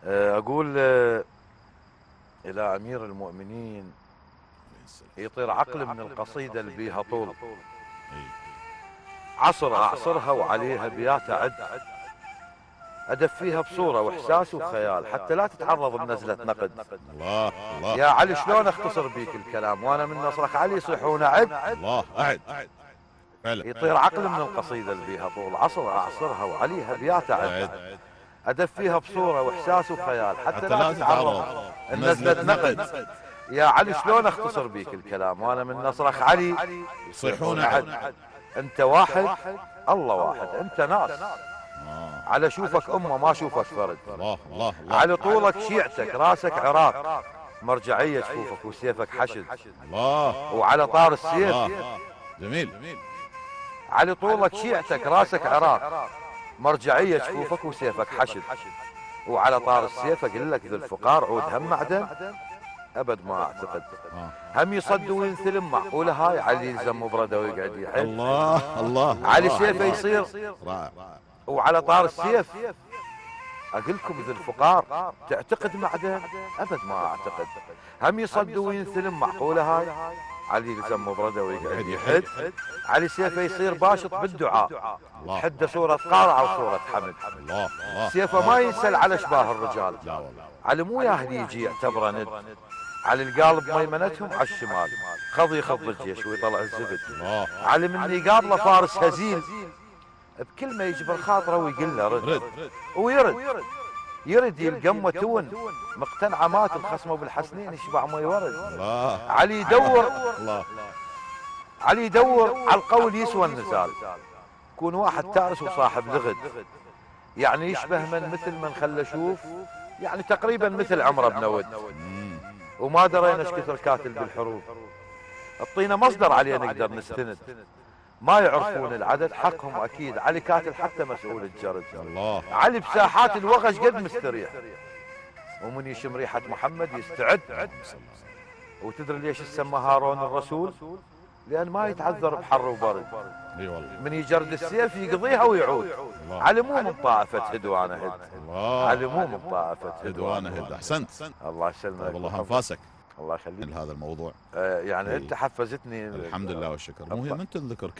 أقول إلى أمير المؤمنين يطير عقل من القصيدة اللي بيها طول. عصر أعصرها وعليها بيات أعد، أدفيها بصورة وإحساس وخيال حتى لا تتعرض لنزلة نقد. الله الله يا علي شلون أختصر بيك الكلام وأنا من نصرك علي يصيحون أعد. الله أعد فعلا. يطير عقل من القصيدة اللي بيها طول. عصر أعصرها وعليها بيات أعد، أدفيها بصورة وإحساس وخيال حتى لا تتعرض لنزلة نقد. يا علي شلون أختصر بيك الكلام وأنا من نصرك علي يصيحون أعد. أنت واحد الله واحد، أنت ناس على شوفك أمة ما شوفك فرد. الله الله الله على طولك شيعتك راسك عراق، مرجعية جفوفك وسيفك حشد. الله وعلى طار السيف جميل. على طولك شيعتك راسك عراق، مرجعية جفوفك وسيفك حشد. وعلى طار السيف أقول لك ذو الفقار عود هم معدن أبد ما أعتقد. هم يصد وينثلم معقولة هاي علي يلزم مبردة ويقعد يحد. الله الله علي سيفه يصير رائع. وعلى طار السيف أقولكم ذو الفقار تعتقد معدن أبد ما أعتقد. هم يصد وينثلم معقولة هاي علي يلزم مبردة ويقعد يحد. علي سيفه يصير باشط بالدعاء حده صورة قارعة وصورة حمد. الله الله سيفه ما ينسل على اشباه الرجال. لا والله. علي مو ياهل يجي يعتبره ند. علي القالب ميمنتهم على الشمال خض يخض الجيش ويطلع الزبد. علي من يقابله فارس هزيل بكلمة يجبر خاطره ويقول له رد. ويرد يلقمه تون مقتنعه مات الخصمه بالحسنين يشبع ما يورد. علي يدور علي يدور على القول يسوى النزال. يكون واحد تارس وصاحب لغد، يعني يشبه من مثل من خلى شوف، يعني تقريبا مثل عمره بن ود. وما درينا ايش كثر كاتل بالحروب. اعطينا مصدر عليه نقدر نستند. ما يعرفون العدد حقهم اكيد. علي كاتل حتى مسؤول الجرد. الله. علي بساحات الوغش قد مستريح، ومن يشم ريحة محمد يستعد. وتدري ليش سمى هارون الرسول؟ لأن ما يتعذر بحر وبرد. اي والله. من يجرد السيف يقضيها ويعود. علي مو من طائفة هدوانة هد. علي مو من طائفة هدوانة هد. احسنت. الله يسلمك. والله انفاسك. الله يخليك. هذا الموضوع يعني انت حفزتني. الحمد لله والشكر. مو هي من تذكر